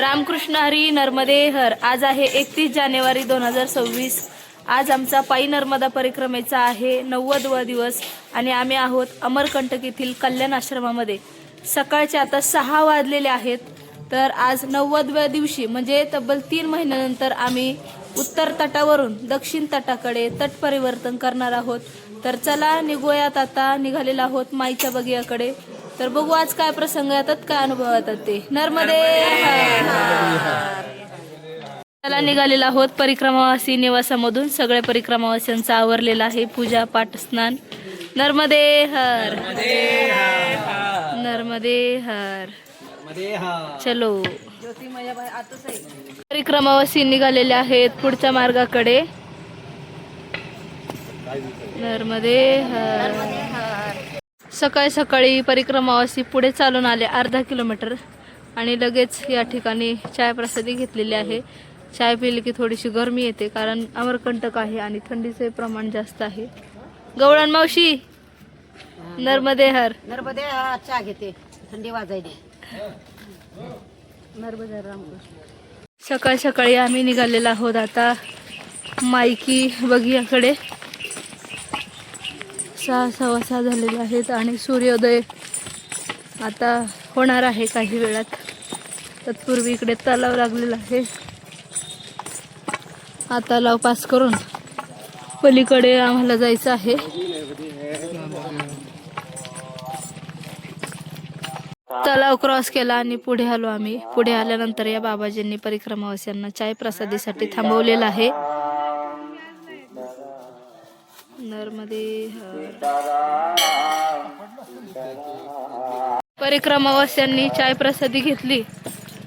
रामकृष्ण हरी नर्मदे हर। आज आहे 31 जानेवारी 2026। आज आमचा पायी नर्मदा परिक्रमेचा आहे 90वा दिवस आणि आम्ही आहोत अमरकंटक येथील कल्याण आश्रमामध्ये। सकाळचे आता 6 वाजलेले आहेत। तर आज 90व्या दिवशी म्हणजे तब्बल 3 महिन्यानंतर आम्ही उत्तर तटावरून दक्षिण तटाकडे तट परिवर्तन करणार आहोत। तर चला निघूयात, आता निघालेला आहोत माईच्या बगियाकडे। तर बघू आज काय प्रसंग येतात, काय अनुभव येतात ते। नर्मदे चला निघालेला आहोत परिक्रमावासी निवासामधून। सगळ्या परिक्रमावासींचा आवरलेला आहे पूजा पाठ स्नान। नर्मदे हर नर्मदे हर। चलो परिक्रमावासी निघालेले आहेत पुढच्या मार्गाकडे। नर्मदे हर। सकाळी सकाळी परिक्रमावासी पुढे चालून आले अर्धा किलोमीटर आणि लगेच या ठिकाणी चाय प्रसादी घेतलेली आहे। चाय पिली की थोडीशी गरमी येते, कारण अमरकंटक आहे आणि थंडीचे प्रमाण जास्त आहे। गवळण मावशी नर्मदे हर। नर्मदे हर चहा घेते, थंडी वाजायली। नर्मदे रामकृष्ण। सकाळी सकाळी आम्ही निघालेलो आहोत आता माईकी बगियाकडे। 6:15 झालेले आहेत आणि सूर्योदय आता होणार आहे काही वेळात। तत्पूर्वी इकडे तलाव लागलेला आहे। हा तलाव पास करून पलीकडे आम्हाला जायचं आहे। तलाव क्रॉस केला आणि पुढे आलो आम्ही। पुढे आल्यानंतर या बाबाजींनी परिक्रमावासियांना चाय प्रसादीसाठी थांबवलेला आहे। नर्मदे हर। परिक्रमावासियांनी चाय प्रसादी घेतली,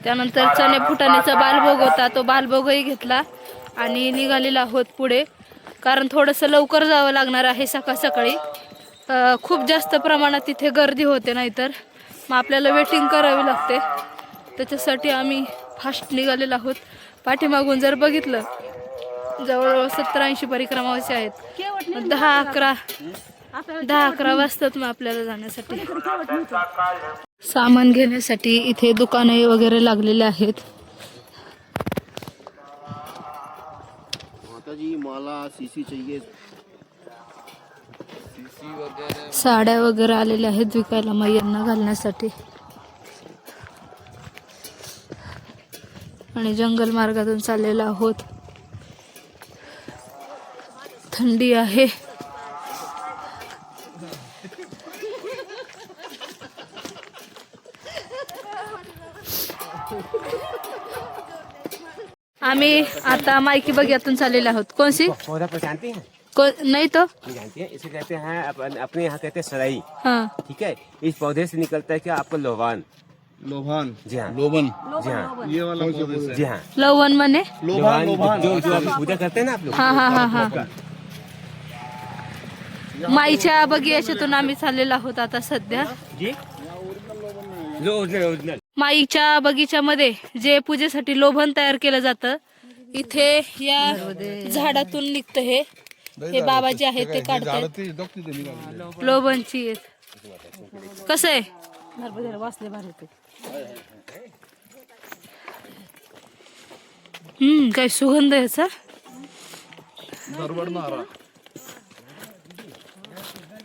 त्यानंतर चणे फुटाण्याचा बालभोग होता, तो बालभोगही घेतला आणि निघालेला आहोत पुढे, कारण थोडंसं लवकर जावं लागणार आहे सकाळ सकाळी। खूप जास्त प्रमाणात तिथे गर्दी होते, नाहीतर मग आपल्याला वेटिंग करावी लागते। त्याच्यासाठी आम्ही फास्ट निघालेलो आहोत। पाठीमागून जर बघितलं जवळजवळ 70-80 परिक्रमावासी आहेत। 10-11 वाजतात मग आपल्याला जाण्यासाठी। सामान घेण्यासाठी इथे दुकाने वगैरे लागलेले आहेत। माताजी माला सीसी चाहिए, साड्या वगैरे आलेल्या आहेत विकायला मैयांना घालण्यासाठी। आणि जंगल मार्गातून चाललेलो आहोत। थंडी आहे। आम्ही आता माईकी बगियातून चाललेले आहोत। कोणसी पौधा पहचानते हैं? नहीं तो नहीं जानते हैं। इसे कहते हैं अपने यहाँ कहते हैं सराई। हाँ। ठीक है, इस पौधे से निकलता है क्या आपका लोबान। लोभान, जी हाँ, लोबन, जी हाँ, ये वाला पौधे से। जी हाँ। लवण मने लोभान, लोभान जो आप पूजा करते हैं ना आप लोग। हाँ हाँ हाँ हाँ। माईच्या बगियाच्यातून आम्ही चाललेलो आहोत आता सध्या। जी जो ओरिजिनल माईच्या बगीच्यामध्ये जे पूजेसाठी लोभन तयार केलं जातं, इथे या झाडातून निघतं हे बाबाजी आहेत ते काढतात लोभनची। कसं आहे वाचले भारी ते। काय सुगंध याचा।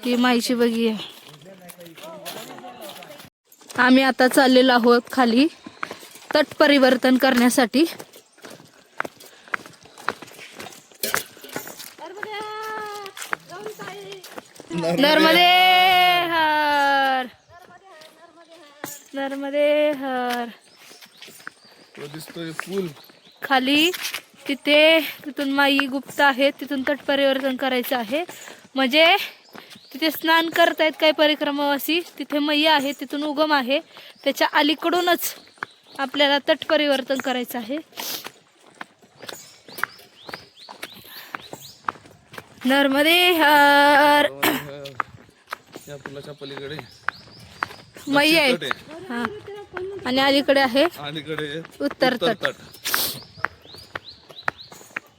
ही माईची बगिया। आम्ही आता चाललेलो आहोत खाली तट परिवर्तन करण्यासाठी। नर्मदे हर नर्मदे हर। दिसतोय फुल खाली तिथून माई गुप्त आहे, तिथून तट परिवर्तन करायचं आहे। म्हणजे तिथे स्नान करतायत काही परिक्रमावासी, तिथे मैया आहे, तिथून उगम आहे, त्याच्या अलीकडूनच आपल्याला तट परिवर्तन करायचं आहे। नर्मदे हर। या पुलाच्या पलीकडे मैया आहे, हा, आणि अलीकडे आहे अलीकडे उत्तर तट।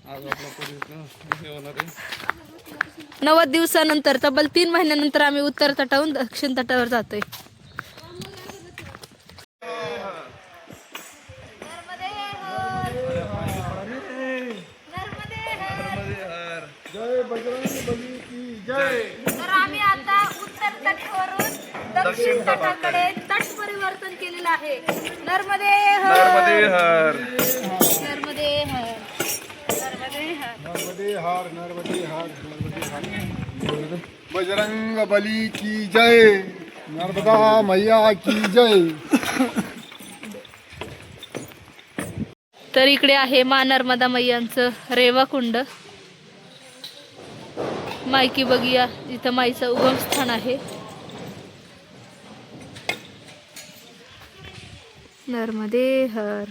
आज आपला हे होणार आहे 90 दिवसानंतर, तब्बल 3 महिन्यानंतर आम्ही उत्तर तटावरून दक्षिण तटावर जातोय। तर आम्ही आता उत्तर तटावरून दक्षिण तटाकडे तट परिवर्तन केलेलं आहे. नर्मदे हर नर्मदे हर. नर्मदे हर नर्मदे हर. बजरंग बली की जय, नर्मदा मैया की जय. तर इकडे आहे मा नर्मदा मैयांचं रेवाकुंड. मायकी बगिया जिथं माईचं उगमस्थान आहे. नर्मदे हर.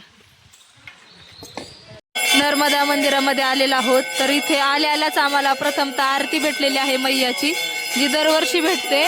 नर्मदा मंदिरामध्ये आलेलो आहोत. तर इथे आल्याच आम्हाला प्रथमतः आरती भेटलेली आहे मैयाची, जी दरवर्षी भेटते.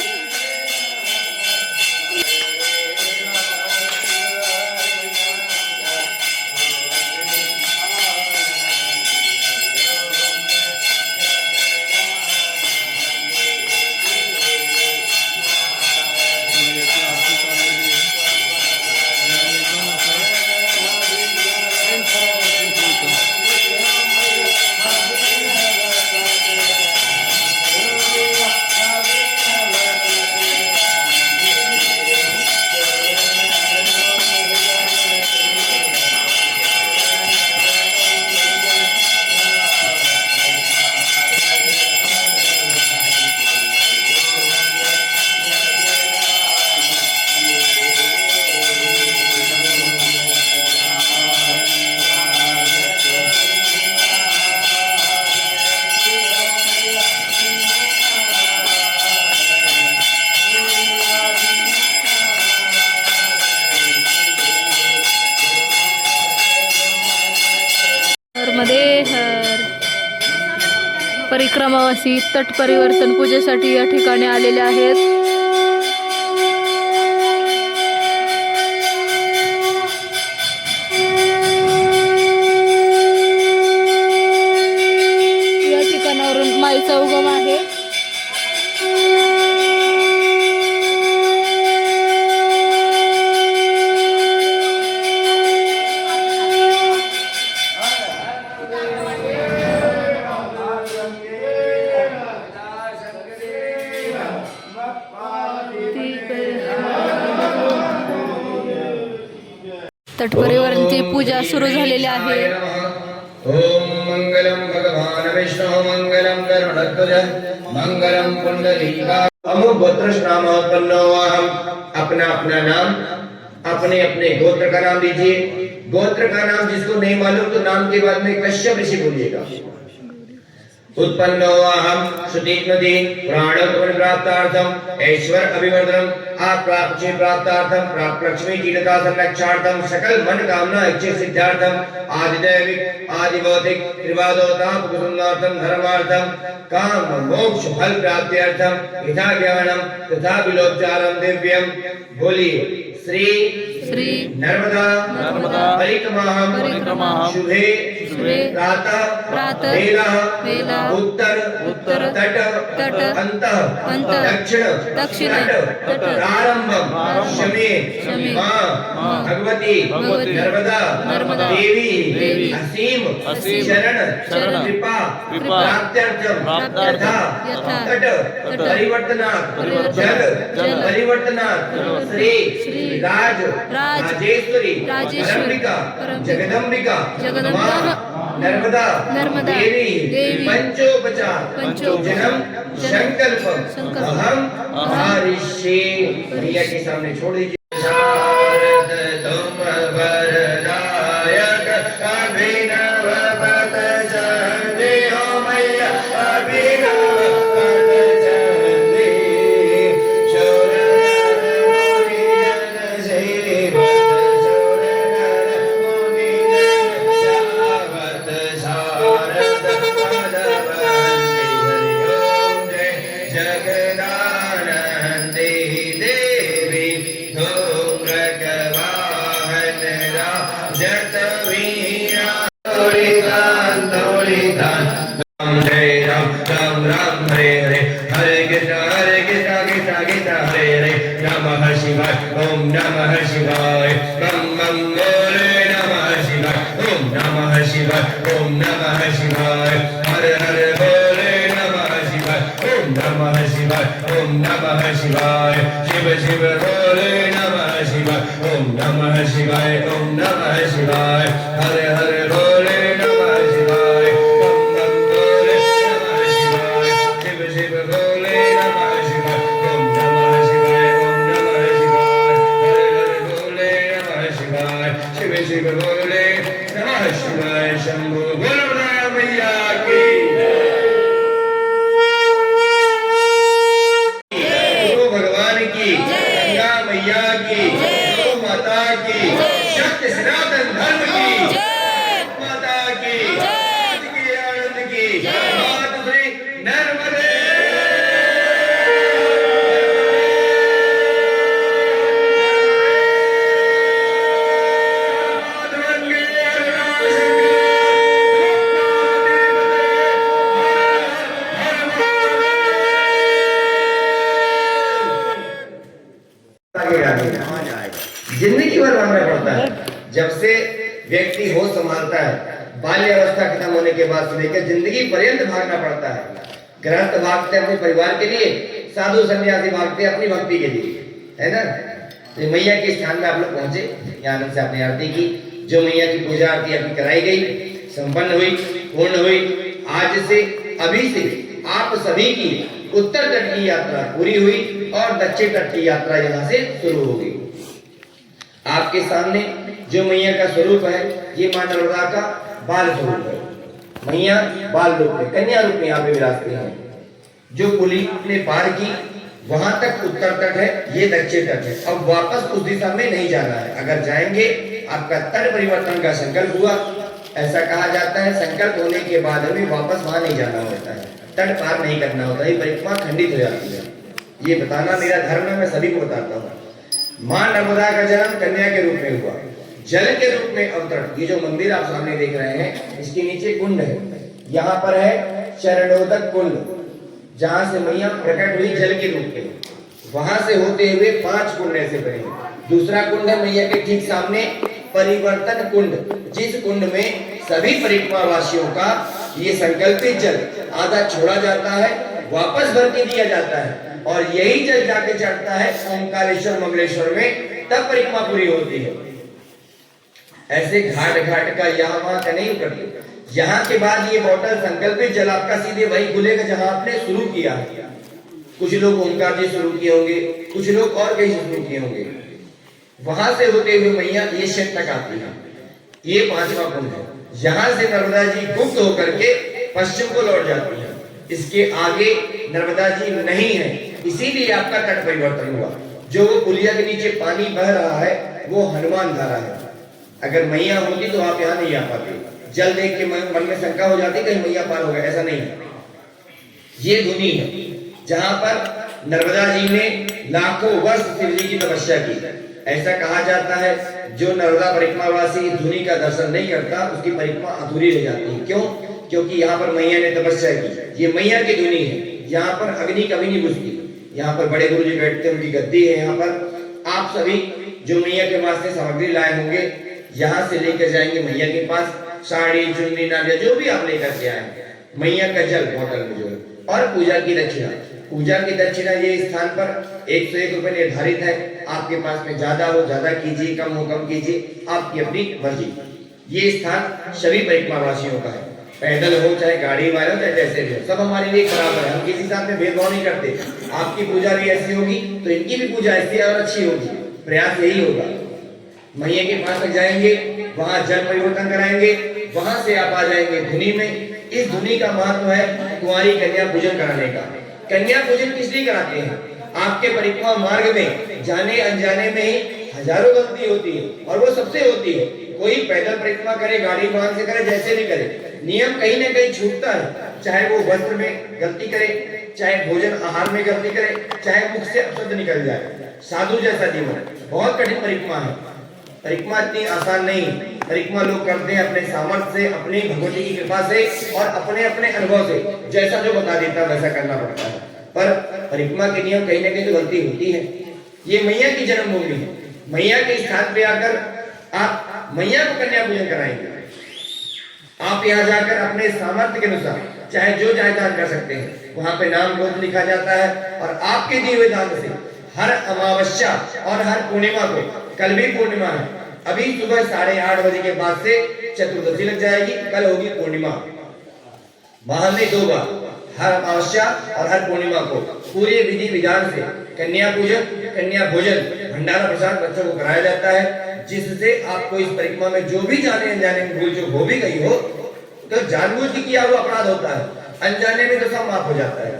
नर्मदे हर. परिक्रमावासी तट परिवर्तन पूजेसाठी या ठिकाणी आलेले आहेत. या ठिकाणावरून माईचा उगम आहे. तटपरिवर्तनची पूजा सुरू झालेली आहे. ओम मंगलम भगवान विष्णु मंगलम गरुड़ध्वज मंगलम पुंडरीकाक्ष. अमो गोत्रश नाम उत्पन्नो. हम अपना अपना नाम अपने अपने गोत्र का नाम दीजिए. गोत्र का नाम जिसको नहीं मालूम तो नाम के बाद में कश्यप ऋषि बोलिएगा. उत्पन्नो अहम श्रुतिनदी प्राणोत्पन्न प्राप्तार्थम ऐश्वर अभिवर्धनम आप्राप्ति प्राप्तार्थम प्राप्त लक्ष्मी जीनता संरक्षार्थम सकल मन कामना इच्छा सिद्धार्थम आदिदैविक आदिभौतिक त्रिवादोताप कुसुमार्थम धर्मार्थम काम मोक्ष फल प्राप्त्यर्थम यथा ज्ञानम तथा विलोपचारम दिव्यम. बोलिए श्री श्री नर्मदा परिक्रमा शुभे प्रातः वेला उत्तर तट अंत दक्षिण तट प्रारंभम शमे मां भगवती नर्मदा देवी असीम शरण कृपा प्राप्त्यर्थम तथा तट परिवर्तनात् जल परिवर्तनात् श्री राजेश्वरी परम्बिका जगदम्बिका मां नर्मदा देवी पंचोपचार जन्म संकल्प अहम हरिषे. भैया के सामने छोड़ दीजिए. शारद तुम वरदायक अभिनव पद चंदे हो मैया अभिनव पद चंदे. ओम नमः शिवाय. बम बम बोले नमः शिवाय. ओम नमः शिवाय. ओम नमः शिवाय. हर हर बोले नमः शिवाय. ओम नमः शिवाय शिव शिव भोले नमः शिवाय ओम नमः शिवाय ओम नमः शिवाय हर हर भोले नमः शिवाय बम बम भोले नमः शिवाय शिव शिव भोले नमः शिवाय ओम नमः शिवाय ओम नमः शिवाय हर हर भोले नमः शिवाय शिव शिव भोले नमः शिवाय शंभो बोलो मैया की गुरु भगवान की गंगा मैया की गौ माता की शक्ति सनातन धर्म की माता की आनंद की मात श्री नर्मदे जिंदगी भर मांगना पड़ता है। जब से व्यक्ति होश संभालता है, बाल्य अवस्था खत्म होने के बाद से लेकर जिंदगी पर्यंत भागना पड़ता है। गृहस्थ भागते अपने परिवार के लिए, साधु सन्यासी भागते अपनी भक्ति के लिए, है ना। तो मैया के स्थान में आप लोग पहुंचे, यहाँ आनंद से आपने आरती की। जो मैया की पूजा आरती आपकी कराई गई, संपन्न हुई, पूर्ण हुई। आज से अभी से आप सभी की उत्तर तट की यात्रा पूरी हुई और दक्षिण तट की यात्रा यहाँ से शुरू हो गई। आपके सामने जो मैया का स्वरूप है, ये मां नर्मदा का बाल स्वरूप है। मैया बाल रूप में, कन्या रूप में यहाँ पे विराजती है। जो पुली ने पार की, वहां तक उत्तर तट है, ये दक्षिण तट है। अब वापस उस दिशा में नहीं जाना है। अगर जाएंगे, आपका तट परिवर्तन का संकल्प हुआ। ऐसा कहा जाता है, संकल्प होने के बाद हमें वापस वहां नहीं जाना होता है, तट पार नहीं करना होता है, परिक्रमा खंडित हो जाती है। ये बताना मेरा धर्म है, मैं सभी को बताता हूँ। मां नर्मदा का जन्म कन्या के रूप में हुआ, जल के रूप में अवतरण। ये जो मंदिर आप सामने देख रहे हैं, इसके नीचे कुंड है। यहाँ पर है चरणोदक कुंड, जहां से मैया प्रकट हुई जल के रूप में। वहां से होते हुए 5 कुंड ऐसे बने। दूसरा कुंड है मैया के ठीक सामने परिवर्तन कुंड, जिस कुंड में सभी परिक्रमा वासियों का ये संकल्पित जल आधा छोड़ा जाता है, वापस भर के दिया जाता है, और यही जल जाके चढ़ता है ओंकारेश्वर मंगलेश्वर में, तब परिक्रमा पूरी होती है। ऐसे घाट घाट का यहाँ वहां का नहीं करते। यहाँ के बाद ये बोतल संकल्पित जल आपका सीधे वही खुलेगा जहां आपने शुरू किया। कुछ लोग ओंकार जी शुरू किए होंगे, कुछ लोग और कहीं शुरू किए होंगे। वहां से होते हुए मैया ये शेष तक आती है। ये 5वां कुंड है। यहाँ से नर्मदा जी गुप्त होकर के पश्चिम को लौट जाती है। इसके आगे नर्मदा जी नहीं है, इसीलिए आपका तट परिवर्तन हुआ। जो वो पुलिया के नीचे पानी बह रहा है, वो हनुमान धारा है। अगर मैया होती तो आप यहाँ नहीं आ पाते। जल देख के मन में शंका हो जाती कहीं मैया पार हो गया, ऐसा नहीं है। ये धुनी है जहां पर नर्मदा जी ने लाखों वर्ष शिव जी की तपस्या की। ऐसा कहा जाता है, जो नर्मदा परिक्रमावासी धुनी का दर्शन नहीं करता, उसकी परिक्रमा अधूरी रह जाती है। क्यों? क्योंकि यहाँ पर मैया ने तपस्या की। ये मैया की धुनी है। यहाँ पर अग्नि कभी नहीं बुझती। यहाँ पर बड़े गुरु जी बैठते हैं, उनकी गद्दी है। यहाँ पर आप सभी जो मैया के वास्ते सामग्री लाए होंगे, यहाँ से लेकर जाएंगे मैया के पास। साड़ी, चुन्नी, नारियल जो भी आप लेकर के आए, मैया का जल बोतल में जो है, और पूजा की दक्षिणा। पूजा की दक्षिणा ये स्थान पर 101 रुपए निर्धारित है। आपके पास में ज्यादा हो ज्यादा कीजिए, कम हो कम कीजिए, आपकी अपनी मर्जी। ये स्थान सभी परिक्रमावासियों का है, पैदल हो चाहे गाड़ी वाले हो चाहे जैसे भी हो, सब हमारे लिए बराबर है। हम किसी साथ में भेदभाव नहीं करते। आपकी पूजा भी ऐसी होगी तो इनकी भी पूजा ऐसी और अच्छी होगी। प्रयास यही होगा। मैया के पास तक जाएंगे, वहां जल परिवर्तन कराएंगे, वहां से आप आ जाएंगे धुनी में। इस धुनी का महत्व है कुंवारी कन्या पूजन कराने का। कन्या पूजन किस लिए कराते हैं? आपके परिक्रमा मार्ग में जाने अनजाने में ही हजारों गलती होती है, और वो सबसे होती है। कोई पैदल परिक्रमा करे, गाड़ी वाहन से करे, जैसे भी करे, नियम कहीं ना कहीं छूटता है। चाहे वो वस्त्र में गलती करे, चाहे भोजन आहार में गलती करे, चाहे मुख से अपशब्द निकल जाए। साधु जैसा जीवन बहुत कठिन परिक्रमा है। परिक्रमा इतनी आसान नहीं। परिक्रमा लोग करते हैं अपने सामर्थ्य से, अपनी भगवती की कृपा से और अपने अपने अनुभव से। जैसा जो बता देता वैसा करना पड़ता है। पर परिक्रमा के नियम कहीं ना कहीं तो गलती होती है। ये मैया की जन्मभूमि है। मैया के स्थान पे आकर आप मैया को कन्या पूजन कराएंगे। आप यहाँ जाकर अपने सामर्थ्य के अनुसार चाहे जो चाहे दान कर सकते हैं। वहाँ पे नाम गोत्र लिखा जाता है और आपके दिए हुए दान से हर अमावस्या और हर पूर्णिमा को, कल भी पूर्णिमा है, अभी सुबह 8:30 बजे के बाद से चतुर्दशी लग जाएगी, कल होगी पूर्णिमा। माह में 2 बार, हर अमावस्या और हर पूर्णिमा को पूरे विधि विधान से कन्या पूजन, कन्या भोजन, भंडारा प्रसाद बच्चों को कराया जाता है, जिससे आपको इस परिक्रमा में जो भी जाने अनजाने में भूल जो हो भी गई हो, तो जानबूझ के किया हुआ अपराध होता है, अनजाने में तो सब माफ हो जाता है।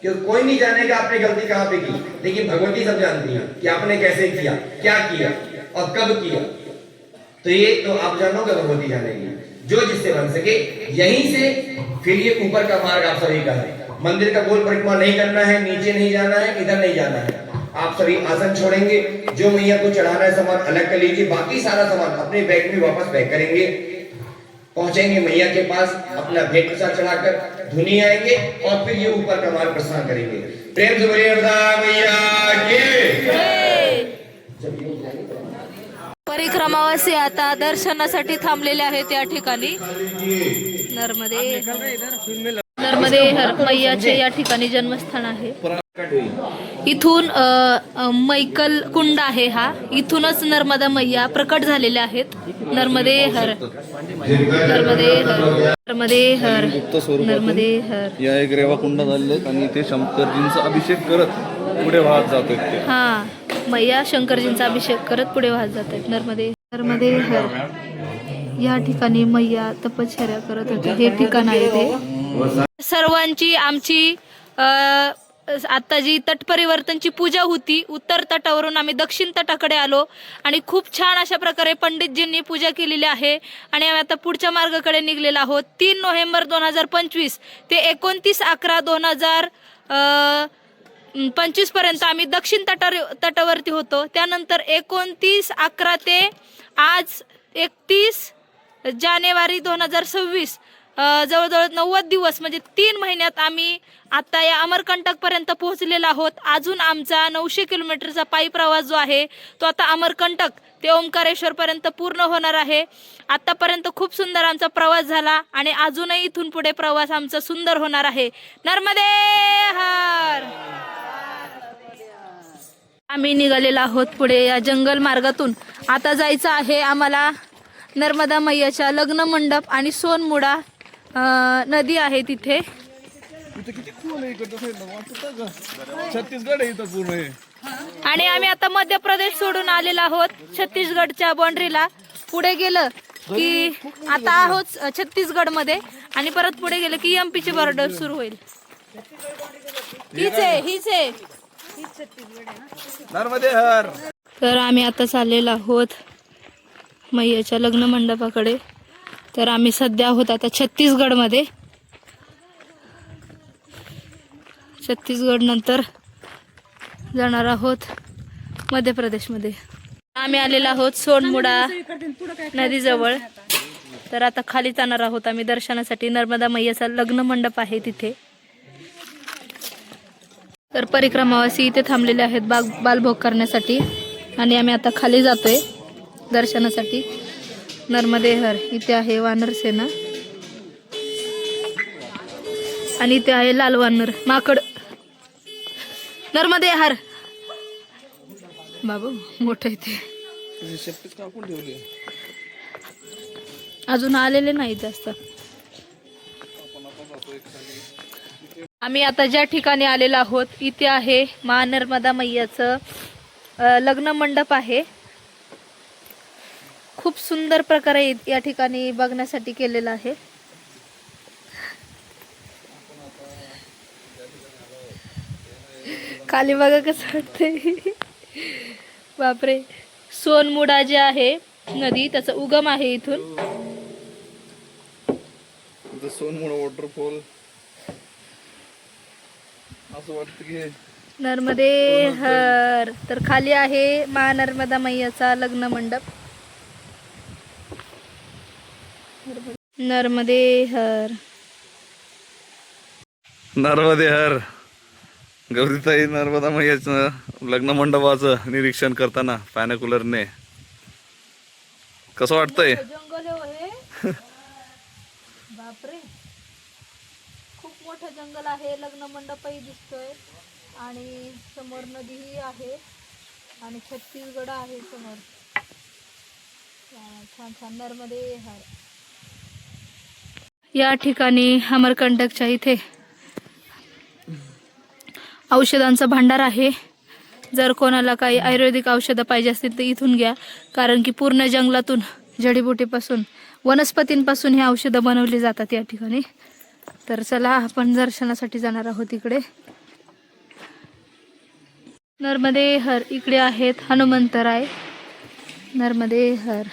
क्योंकि कोई नहीं जानेगा आपने गलती कहाँ पे की, लेकिन भगवती सब जानती है कि आपने कैसे किया, क्या किया और कब किया। तो ये तो आप जानोगे, भगवती जानेगी, जो जिससे बन सके। यहीं से फिर ये ऊपर का मार्ग आप सभी का है। मंदिर का गोल परिक्रमा नहीं करना है, नीचे नहीं जाना है, इधर नहीं जाना है। आप सभी आसन छोड़ेंगे, जो मैया को चढ़ाना है सामान अलग कर लीजिए, बाकी सारा सामान अपने बैग में वापस पैक करेंगे। पहुंचेंगे मैया के पास, अपना भेंट प्रसाद चढ़ाकर धुनी आएंगे और फिर ये ऊपर का मार्ग प्रस्थान करेंगे। प्रेम से बोलिए मैया की। परिक्रमावासी आता दर्शनासाठी थांबलेले आहेत या ठिकाणी। नर्मदे हर मैयाचे या ठिकाणी जन्मस्थान आहे। इथून मैकल कुंड आहे हा, इथूनच नर्मदा मैया प्रकट झालेल्या आहेत। नर्मदे हर, नर्मदे हर, नर्मदे हर, नर्मदे हर। या एक रेवा कुंड झालेले आणि ते शंकरजींचा अभिषेक करत पुढे वाहत जातात ते। हा, मैया शंकरजींचा अभिषेक करत पुढे वाहत जात आहेत। नर्मदे, नर्मदे हर। या ठिकाणी मैया तपश्चर्या करत होते, हे ठिकाण आहे ते। सर्वांची आमची आता जी तट परिवर्तनची पूजा होती, उत्तर तटावरून आम्ही दक्षिण तटाकडे आलो आणि खूप छान अशा प्रकारे पंडितजींनी पूजा केलेली आहे आणि आम्ही आता पुढच्या मार्गाकडे निघलेलो आहोत। 3 नोव्हेंबर 2025 ते 29/11/2025 पर्यंत आम्ही दक्षिण तटावरती होतो। त्यानंतर 29/11 ते आज 31 जानेवारी 2026 जवळजवळ 90 दिवस म्हणजे 3 महिन्यात आम्ही आता या अमरकंटक पर्यंत पोहोचलेलो आहोत। अजून आमचा 900 किलोमीटरचा पायी प्रवास जो आहे तो आता अमरकंटक ते ओंकारेश्वर पर्यंत पूर्ण होणार आहे। आतापर्यंत खूप सुंदर आमचा प्रवास झाला आणि अजूनही इथून पुढे प्रवास आमचा सुंदर होणार आहे। नर्मदे हर। आम्ही निघालेलो आहोत पुढे या जंगल मार्गातून। आता जायचं आहे आम्हाला नर्मदा मैयाच्या लग्न मंडप आणि सोनमुडा नदी आहे तिथे। छत्तीसगड आहे इथं पूर्ण हे। आणि आम्ही आता मध्य प्रदेश सोडून आलेलो आहोत छत्तीसगडच्या बाउंड्रीला। पुढे गेलं की आता आहोत छत्तीसगड मध्ये आणि परत पुढे गेलं की एमपी ची बॉर्डर सुरू होईल। हीच आहे नर्मदे हर। तर आम्ही आता चाललेलो आहोत मैयाच्या लग्न मंडपाकडे। तर आम्ही सध्या आहोत आता छत्तीसगड मध्ये। छत्तीसगड नंतर जाणार आहोत मध्य प्रदेश मध्ये। आम्ही आलेलो आहोत सोनमुडा नदीजवळ। तर आता खाली जाणार आहोत आम्ही दर्शनासाठी। नर्मदा मैयाचा लग्न मंडप आहे तिथे। तर परिक्रमावासी इथे थांबलेले आहेत बालभोग करण्यासाठी आणि आम्ही आता खाली जातोय दर्शनासाठी। नर्मदे हर। इथे आहे वानर सेना आणि इथे आहे लाल वानर माकड। नर्मदे हर बाबू मोठं इथे अजून आलेले नाही जास्त। आम्ही आता ज्या ठिकाणी आलेलो आहोत इथे आहे मा नर्मदा मैयाचं लग्न मंडप आहे। खूप सुंदर प्रकारे या ठिकाणी बघण्यासाठी केलेलं आहे। खाली बघा कसं वाटतंय, बापरे। सोनमुडा जे आहे नदी त्याचा उगम आहे इथून। सोनमुडा वॉटरफॉल असं वाटतं की नर्मदे हर। तर खाली आहे मा नर्मदा मैयाचा लग्न मंडप। नर्मदे हर। नर्मदे हर। गौरीताई नर्मदा मैयाचं लग्न मंडपाचं निरीक्षण करताना पॅनोकुलरने कसं वाटतंय? जंगल आहे बापरे। मोठं जंगल आहे, लग्न मंडपही दिसतोय आणि समोर नदीही आहे आणि छत्तीसगड आहे समोर. छान छान नर्मदे हर. या ठिकाणी अमरकंटकच्या इथे औषधांचा भांडार आहे. जर कोणाला काही आयुर्वेदिक औषधं पाहिजे असतील तर इथून घ्या, कारण की पूर्ण जंगलातून जडीबुटीपासून वनस्पतींपासून ही औषधं बनवली जातात या ठिकाणी. तर चला आपण दर्शनासाठी जाणार आहोत इकडे. नर्मदे हर. इकडे आहेत हनुमंतराय. नर्मदे हर.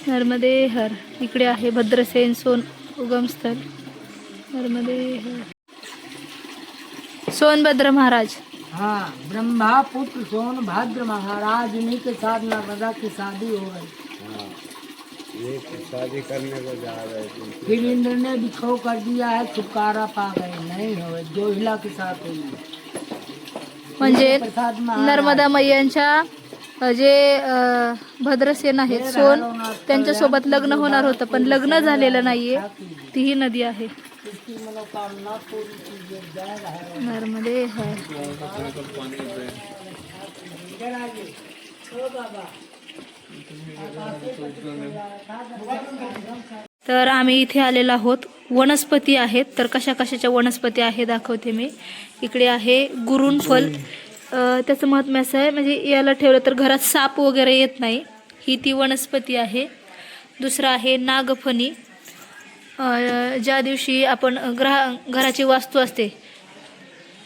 नर्मदे हर. इकडे आहे भद्रसेन सोन उगमस्थल. नर्मदे हर. सोनभद्र महाराज. हाँ, ब्रह्मा पुत्र सोनभद्र महाराज इन्हीं के साथ नर्मदा की शादी हो गई. ये शादी करने को जा रहे थे. फिर इंद्र ने बिखो कर दिया है, छुटकारा पा गए. नहीं हो जोहिला के साथ हुई. म्हणजे प्रसाद महाराज. नर्मदा मैयांच्या जे भद्रसेन आहेत सोन, त्यांच्यासोबत लग्न होणार होतं पण लग्न झालेलं नाहीये. तीही नदी आहे. इसकी मनोकामना पूरी कीजिए. जय रहा. नर्मदे हर. तर आम्ही इथे आलेलो आहोत. वनस्पती आहेत, तर कशा कशाच्या वनस्पती आहे दाखवते मी. इकडे आहे गुरुण फल. त्याचं महत्त्व असं आहे, म्हणजे याला ठेवलं तर घरात साप वगैरे येत नाही, ही ती वनस्पती आहे. दुसरं आहे नागफणी. ज्या दिवशी आपण घराची वास्तू असते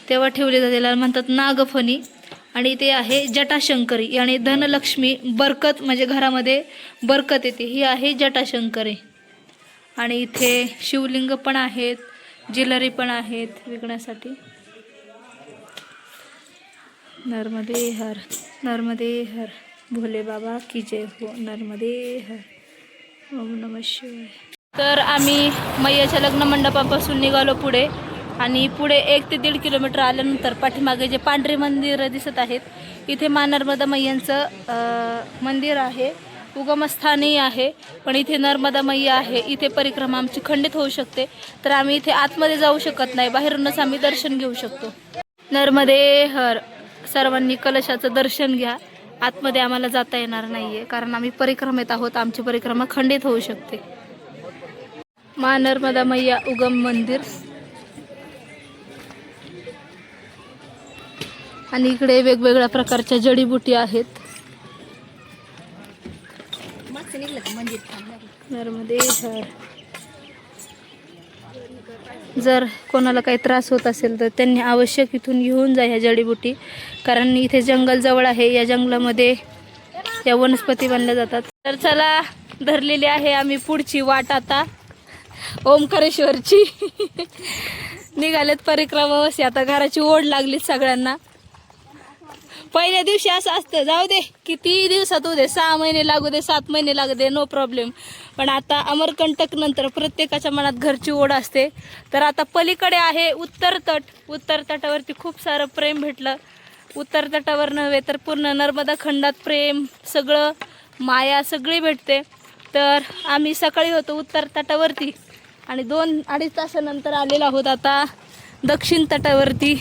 तेव्हा ठेवले जाते, त्याला म्हणतात नागफणी. आणि ते आहे जटाशंकरी, आणि धनलक्ष्मी बरकत, म्हणजे घरामध्ये बरकत येते, ही आहे जटाशंकरी. आणि इथे शिवलिंग पण आहेत, ज्वेलरी पण आहेत विकण्यासाठी. नर्मदे हर. नर्मदे हर. भोले बाबा की जय हो. नर्मदे हर. ओम नमः शिवाय. तर आम्ही मैयाच्या लग्न मंडपापासून निघालो पुढे, आणि पुढे 1 ते 1.5 किलोमीटर आल्यानंतर पाठीमागे जे पांढरे मंदिर दिसत आहेत, इथे मा नर्मदा मैयांचं मंदिर आहे. उगमस्थानही आहे, पण इथे नर्मदा मैया आहे. इथे परिक्रमा आमची खंडित होऊ शकते, तर आम्ही इथे आतमध्ये जाऊ शकत नाही, बाहेरूनच आम्ही दर्शन घेऊ शकतो. नर्मदे हर. सर्वांनी कलशाचं दर्शन घ्या. आतमध्ये आम्हाला जाता येणार नाहीये, कारण आम्ही परिक्रमेत आहोत. आमची परिक्रमा खंडित होऊ शकते. मा नर्मदा मैया उगम मंदिर. आणि इकडे वेगवेगळ्या प्रकारच्या जडीबुटी आहेत. नर्मदे हर. जर कोणाला काही त्रास होत असेल तर त्यांनी आवश्यक इथून घेऊन जा ह्या जडीबुटी, कारण इथे जंगल जवळ आहे. या जंगलामध्ये या वनस्पती बनल्या जातात. तर चला, धरलेली आहे आम्ही पुढची वाट आता ओमकारेश्वरची. निघालेत परिक्रमावशी. आता घराची ओढ लागली सगळ्यांना. पहिल्या दिवशी असं असतं, जाऊ दे किती दिवसात होऊ दे, 6 महिने लागू दे, 7 महिने लागू दे, नो प्रॉब्लेम. पण आता अमरकंटक नंतर प्रत्येकाच्या मनात घरची ओढ असते. तर आता पलीकडे आहे उत्तर तट. उत्तर तटावरती खूप सारं प्रेम भेटलं. उत्तर तटावर नव्हे तर पूर्ण नर्मदा खंडात प्रेम, सगळं माया सगळी भेटते. तर आम्ही सकाळी होतो उत्तर तटावरती आणि 2-2.5 तासानंतर आलेलो आहोत आता दक्षिण तटावरती.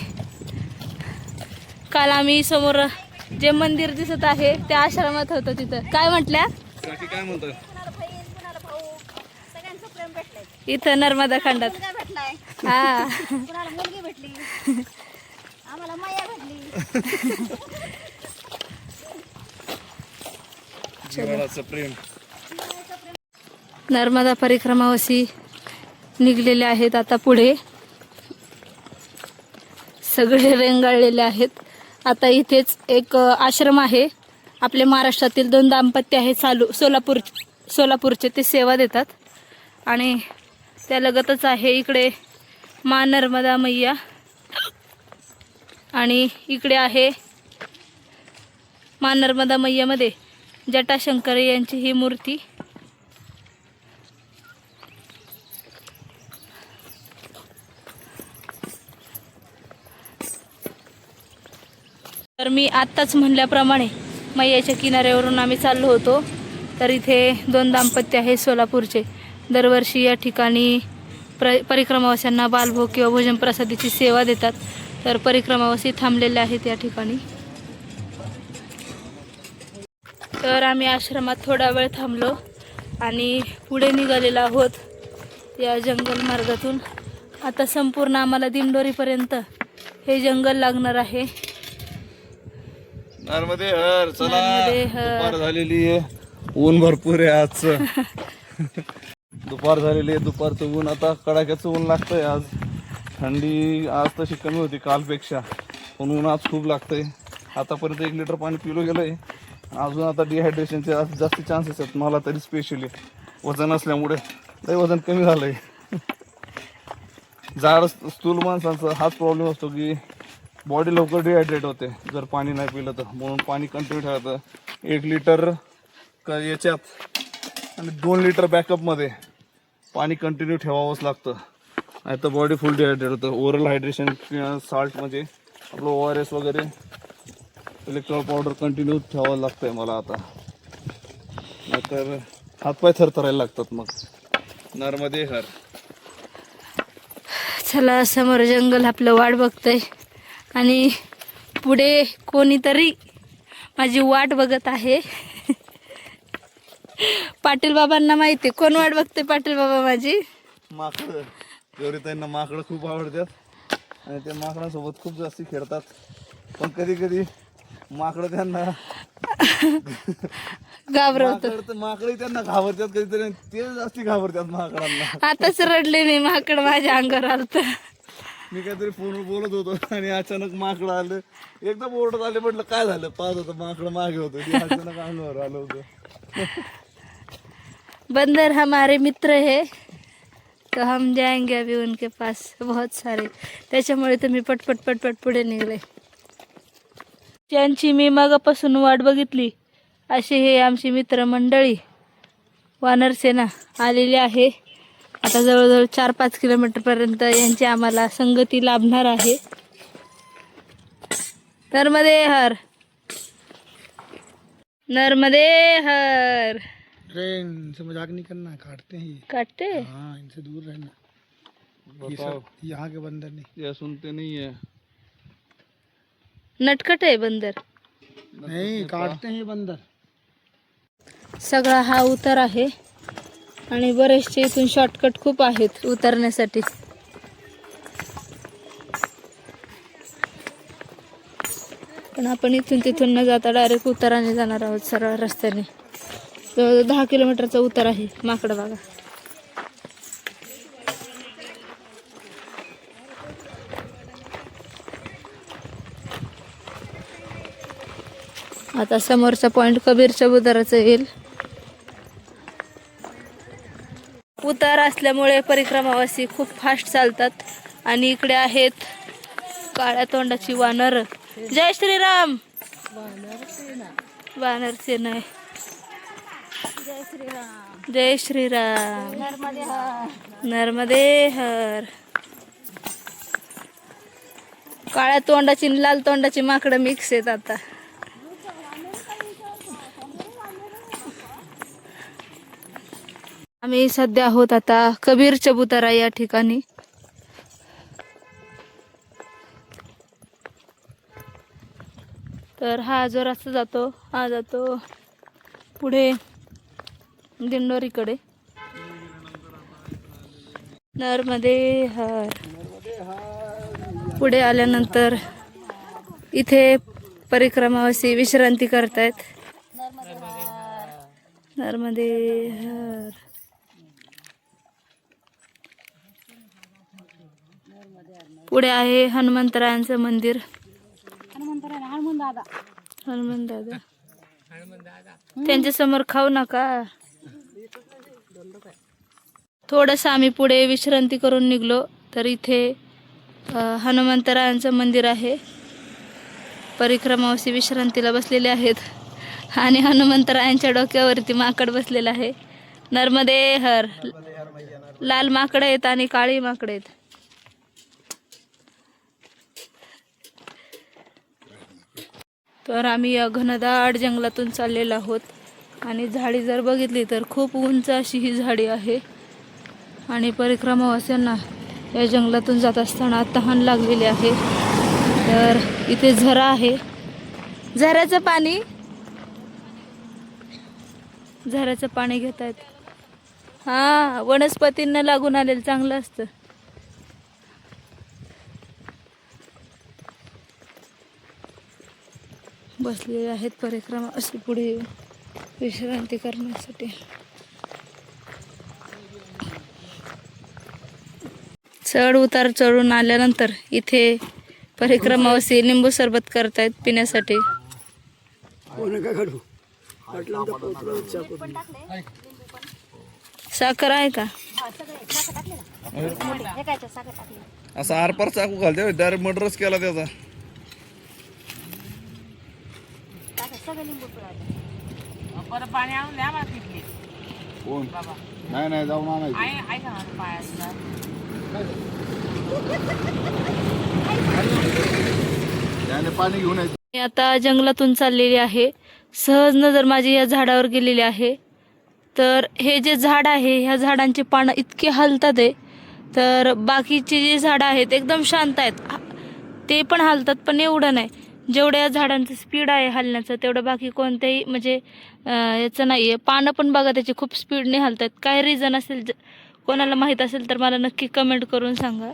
काल आम्ही समोर जे मंदिर दिसत आहे त्या आश्रमात होतो. तिथं काय म्हटल्या, काय म्हणतोय, इथं नर्मदा खंडात. हा, जिव्हाळाचं प्रेम. नर्मदा परिक्रमावशी निघलेले आहेत. आता पुढे सगळे रेंगाळलेले आहेत. आता इथेच एक आश्रम आहे. आपले महाराष्ट्रातील 2 दाम्पत्य आहेत सोलापूरचे, ते सेवा देतात. आणि त्या लगतच आहे इकडे मा नर्मदा मैया, आणि इकडे आहे मा नर्मदा मैयामध्ये जटाशंकरी यांची ही मूर्ती. तर मी आत्ताच म्हणल्याप्रमाणे मैयाच्या किनाऱ्यावरून आम्ही चाललो होतो. तर इथे 2 दाम्पत्य आहे सोलापूरचे, दरवर्षी या ठिकाणी परिक्रमावास्यांना बालभोग किंवा भोजन प्रसादीची सेवा देतात. तर परिक्रमावासी थांबलेले आहेत या ठिकाणी. तर आम्ही आश्रमात थोडा वेळ थांबलो आणि पुढे निघालेलो आहोत या जंगल मार्गातून. आता संपूर्ण आम्हाला दिंडोरीपर्यंत हे जंगल लागणार आहे. नर्मदे हर. चला, नर्मदे हर. दुपार झालेली आहे, ऊन भरपूर आहे आजचं. दुपार झालेली आहे, दुपारचं ऊन आता कडाक्याचं ऊन लागतंय. आज थंडी आज तशी कमी होती कालपेक्षा, पण ऊन आज खूप लागतंय. आतापर्यंत 1 लिटर पाणी पिलो गेलंय. अजून आता डिहायड्रेशनचे आज जास्त चान्सेस आहेत मला तरी, स्पेशली वजन असल्यामुळे. लय वजन कमी झालंय. जाड स्थूल माणसांचा हाच प्रॉब्लेम असतो की बॉडी लवकर डिहायड्रेट होते जर पाणी नाही पिलं तर. म्हणून पाणी कंटिन्यू ठेवायचं. 1 लिटर याच्यात आणि 2 लिटर बॅकअपमध्ये पाणी कंटिन्यू ठेवावंच लागतं, नाही तर बॉडी फुल डिहायड्रेट होतं. ओरल हायड्रेशन साल्ट म्हणजे आपलं ORS वगैरे, इलेक्ट्रॉल पावडर कंटिन्यू ठेवावं लागतंय मला आता, नाहीतर हातपाय थरथरायला लागतात मग. नर्मदे हर. चला, समोर जंगल आपलं वाट बघतंय आणि पुढे कोणीतरी माझी वाट बघत आहे. पाटील बाबांना माहिती कोण वाट बघते. पाटील बाबा माझी माकडं. गौरीताईंना माकडं खूप आवडतात आणि ते माकडांसोबत खूप जास्ती खेळतात. पण कधी कधी माकडं त्यांना घाबरवत. माकडे त्यांना घाबरतात कधीतरी, ते जास्ती घाबरतात माकडांना. आताच रडले मी, माकड माझ्या अंगावर आलत. मी काहीतरी फोनवर बोलत होतो आणि अचानक माकडं आलं. एकदम ओरडत आले, म्हटलं काय झालं. पाहत होतं माकडं मागे होतं, ते अचानक अंगावर आलं होतं. बंदर हमारे मित्र है तो हम जाएंगे अभी उनके पास बहुत सारे. त्याच्यामुळे तर मी पटपट पटपट पुढे निघले. त्यांची मी मागापासून वाट बघितली. असे हे आमची मित्रमंडळी वानर सेना आलेली आहे. आता जवळजवळ 4-5 किलोमीटरपर्यंत यांची आम्हाला संगती लाभणार आहे. नर्मदे हर. नर्मदे हर. ट्रेन से मजाक नहीं करना, काटते हैं ये। काटते. हाँ, इनसे दूर रहना। ये सब यहाँ के बंदर नहीं। या सुनते नहीं है. नटखट आहे बंदर. नहीं, काटते हैं ये बंदर। सगळा हा उतार आहे आणि बरेचसे इथून शॉर्टकट खूप आहेत उतरण्यासाठी. पण आपण इथून तिथून न जाता डायरेक्ट उताराने जाणार आहोत, सरळ रस्त्याने. जवळजवळ 10 किलोमीटरचा उतार आहे. माकड बघा. आता समोरचा पॉइंट कबीरच्या बुधाराचं येईल. उतार असल्यामुळे परिक्रमावासी खूप फास्ट चालतात आणि इकडे आहेत काळ्या तोंडाची वानर. जय श्रीराम. वानर सेना आहे. जय श्रीराम. नर्मदे हर. काळ्या तोंडाची आणि लाल तोंडाची माकडं मिक्स आहेत आता. आम्ही सध्या आहोत आता कबीर चबुतारा या ठिकाणी. तर हा जो रस्ता जातो, हा जातो पुढे दिंडोरीकडे. नर्मदे हर. पुढे आल्यानंतर इथे परिक्रमावासी विश्रांती करतायत. नर्मदे हर. पुढे आहे हनुमंतरायांचं मंदिर. हनुमान दादा त्यांच्या समोर खाऊ नका. थोडस आम्ही पुढे विश्रांती करून निघलो तर इथे हनुमंतरायांचं मंदिर आहे. परिक्रमावासी विश्रांतीला बसलेले आहेत आणि हनुमंतरायांच्या डोक्यावरती माकड बसलेलं आहे. नर्मदे हर. लाल माकडं आहेत आणि काळी माकडं आहेत. तर आम्ही या घनदाट जंगलातून चाललेलो आहोत आणि झाडी जर बघितली तर खूप उंच अशी ही झाडी आहे. आणि परिक्रमावासियांना या जंगलातून जात असताना तहान लागलेली आहे. तर इथे झरा आहे, झऱ्याचं पाणी घेत आहेत. हा, वनस्पतींना लागून आलेलं चांगलं असतं. बसलेले आहेत परिक्रमा अशी पुढे विश्रांती करण्यासाठी. चढ उतार चढून आल्यानंतर इथे परिक्रमावासी लिंबू सरबत करतायत पिण्यासाठी. साखर आहे का? असा आरपार चाकू घालते, डायरेक्ट मर्डरच केला त्याचा. कोण नाही जाऊन आणायचं. त्याने पाणी घेऊन यायचं. मी आता जंगलातून चाललेली आहे. सहज नजर माझी या झाडावर गेलेली आहे. तर हे जे झाड आहे, ह्या झाडांची पानं इतकी हलतात आहे, तर बाकीची जी झाडं आहेत एकदम शांत आहेत, ते पण हलतात पण एवढं नाही. जेवढ्या झाडांचं स्पीड आहे हलण्याचं तेवढं बाकी कोणत्याही म्हणजे याचं नाही आहे. पानं पण बघा त्याची खूप स्पीडने हलतात. काय रिझन असेल, कोणाला माहीत असेल तर मला नक्की कमेंट करून सांगा.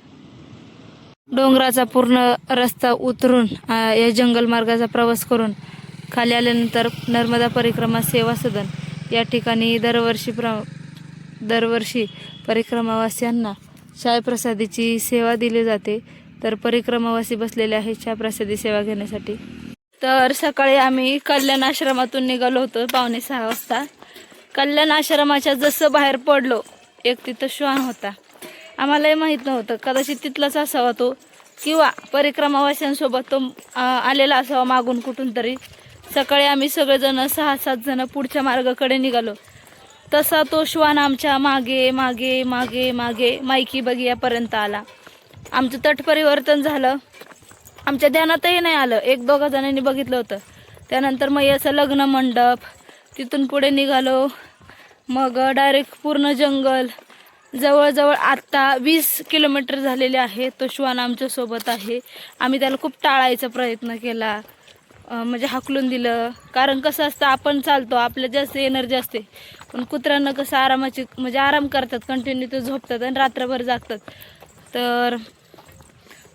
डोंगराचा पूर्ण रस्ता उतरून या जंगल मार्गाचा प्रवास करून खाली आल्यानंतर नर्मदा परिक्रमा सेवा सदन या ठिकाणी दरवर्षी परिक्रमावासियांना चायप्रसादीची सेवा दिली जाते. तर परिक्रमावासी बसलेले आहेत चायप्रसादी सेवा घेण्यासाठी. तर सकाळी आम्ही कल्याण आश्रमातून निघालो होतो 5:45 वाजता. कल्याण आश्रमाच्या जसं बाहेर पडलो, एक तिथं श्वान होता. आम्हालाही माहीत नव्हतं, कदाचित तिथलाच असावा तो, किंवा परिक्रमावासियांसोबत तो आलेला असावा मागून कुठून तरी. सकाळी आम्ही सगळेजण 6-7 जण पुढच्या मार्गाकडे निघालो. तसा तो श्वान आमच्या मागे मागे मागे मागे मायकी बगियापर्यंत आला. आमचं तट परिवर्तन झालं, आमच्या ध्यानातही नाही आलं. 1-2 जणांनी बघितलं होतं. त्यानंतर मग याचं लग्न मंडप, तिथून पुढे निघालो. मग डायरेक्ट पूर्ण जंगल, जवळजवळ आत्ता 20 किलोमीटर झालेले आहे. तो श्वान आमच्यासोबत आहे. आम्ही त्याला खूप टाळायचा प्रयत्न केला, म्हणजे हाकलून दिलं. कारण कसं असतं, आपण चालतो, आपल्या जास्त एनर्जी असते, पण कुत्र्यांना कसं आरामाची म्हणजे आराम करतात, कंटिन्यू ते झोपतात आणि रात्रभर जागतात. तर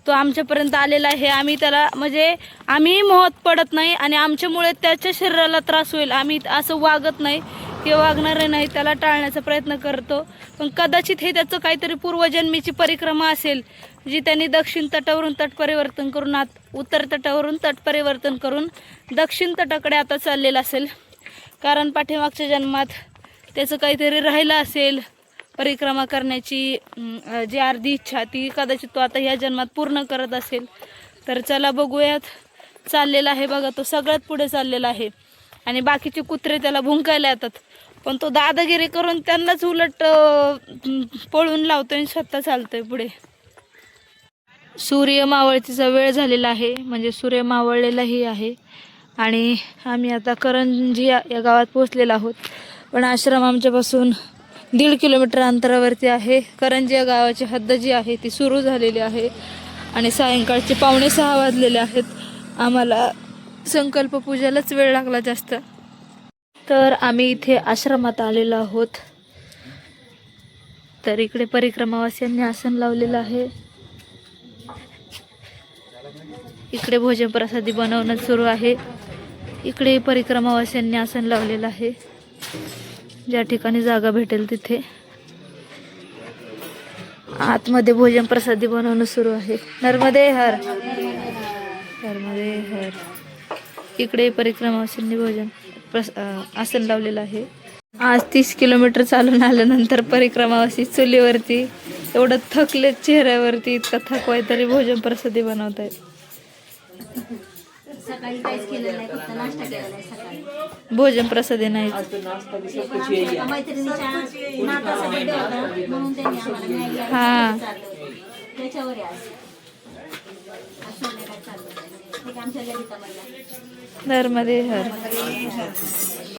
तो आमच्यापर्यंत आलेला आहे. आम्ही त्याला म्हणजे आम्ही मोहात पडत नाही आणि आमच्यामुळे त्याच्या शरीराला त्रास होईल आम्ही असं वागत नाही किंवा वागणार नाही, त्याला टाळण्याचा प्रयत्न करतो. पण कदाचित हे त्याचं काहीतरी पूर्वजन्मीची परिक्रमा असेल, जी त्यांनी दक्षिण तटावरून तट परिवर्तन करून उत्तर तटावरून तट परिवर्तन करून दक्षिण तटाकडे आता चाललेलं असेल. कारण पाठीमागच्या जन्मात त्याचं काहीतरी राहिलं असेल परिक्रमा करण्याची जी अर्धी इच्छा, ती कदाचित तो आता ह्या जन्मात पूर्ण करत असेल. तर चला बघूयात. चाललेला आहे बघा, तो सगळ्यात पुढे चाललेला आहे आणि बाकीचे कुत्रे त्याला भुंकायला येतात, पण तो दादागिरी करून त्यांनाच उलट पळून लावतोय आणि स्वतः चालतोय पुढे. सूर्य मावळतीचा वेळ झालेला आहे, म्हणजे सूर्य मावळलेलाही आहे. आणि आम्ही आता करंजी या गावात पोहोचलेलो आहोत. पण आश्रम आमच्यापासून 1.5 किलोमीटर अंतरावरती आहे. करंजी या गावाची हद्द जी आहे ती सुरू झालेली आहे आणि सायंकाळचे 5:45 वाजलेले आहेत. आम्हाला संकल्प पूजेलाच वेळ लागला जास्त. तर आम्ही इथे आश्रमात आलेलो आहोत. तर इकडे परिक्रमावासियांनी आसन लावलेलं आहे. इकडे भोजन प्रसादी बनवणं सुरू आहे. इकडे परिक्रमावासियांनी आसन लावलेलं आहे, ज्या ठिकाणी जागा भेटेल तिथे. आतमध्ये भोजन प्रसादी बनवणं सुरू आहे. नर्मदे हर, नर्मदे हर. इकडे परिक्रमावासियांनी आसन लावलेलं आहे. आज 30 किलोमीटर चालून आल्यानंतर परिक्रमावासी चुलीवरती एवढं थकले, चेहऱ्यावरती इतका थकवाय तरी भोजन प्रसादी बनवत आहेत. भोजन प्रसादी नाही. हा, नर्मदे हर.